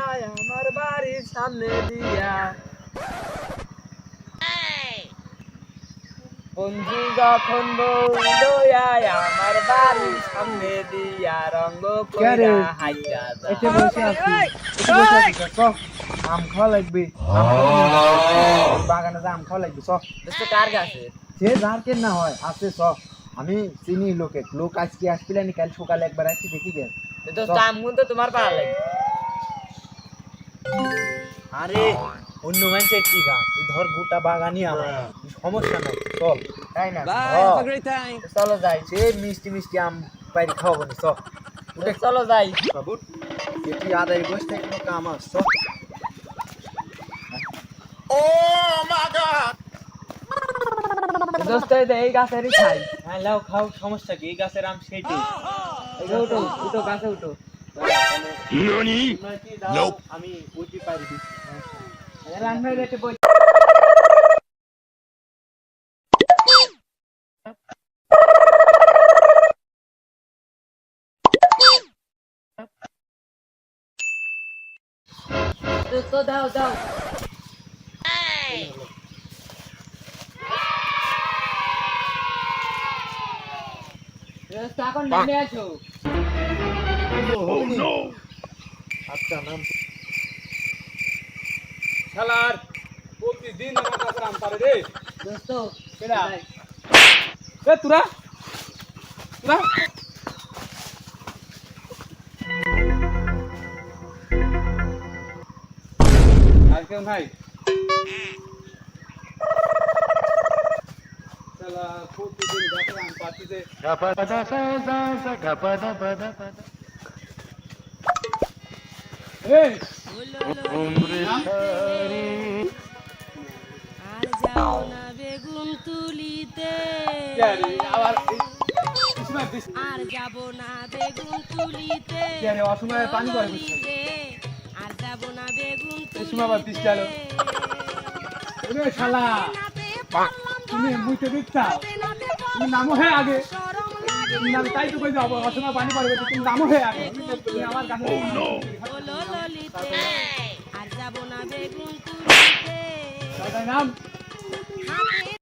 আমার বাড়ির সামনে দিয়া বন্ধু যখন বউ লইয়া আমার বাড়ির সামনে দিয়া রঙ্গ কইরা হাইটা যায়। এতে বসে আছি চ আম খাওয়া লাগবে বাগানে আম খাওয়া লাগবে চ দোস্ত কার গাছে? সে যার কেন না হয় আছে চ আমি চিনি লোক আজকে আসছিলেন কাল সকালে একবার আসছি দেখি গে দোস্ত আম তো তোমার পাড়া লাগে। আরে অন্য মানুষের কি গাছ এই ধর গোটা বাগানই আমার সমস্যা নাই চল তাই না চলো যাই, সে মিষ্টি মিষ্টি আম পাইরে খাওয়াবো না চল উঠে চলো যাই। বাবুট এটি আদায় বসে থেকে কোনো কাম আস চল দোস্ত এই গাছেরই খাই। হ্যাঁ লাও খাও সমস্যা কি এই গাছের আম সেইটি উঠো উঠো গাছে উঠো। আমি উঠি পারি রান্নায় রেখে বই। দোস্ত দাও দাও। দোস্ত এখন নেমে আসো। আচ্ছা নাম শালার প্রতিদিন আমার কাছে আম পারে রে। দোস্ত কেডা? যাই। এ তুরা তুরা আর কেউ নাই? শালা প্রতিদিন গাছে আম পাচ্ছিতে এই আর যাও না বেগুন তুলিতে আবার এই সময় বৃষ্টি আর যাব না বেগুন তুলিতে আরে অসময়ে পানি পড়ে বুঝছো আর যাব না বেগুন এই সময় আবার বৃষ্টি আলো এ শালা তুমি মুইতে দিচ্ছা তুমি নামো হে আগে তুমি নাম তাই তো কই যাবো অসময়ে পানি পড়বে তুমি নামো হে আগে তুমি আমার কাছে হলো ললিতে আর যাব না বেগুন তুলিতে নাম হাতে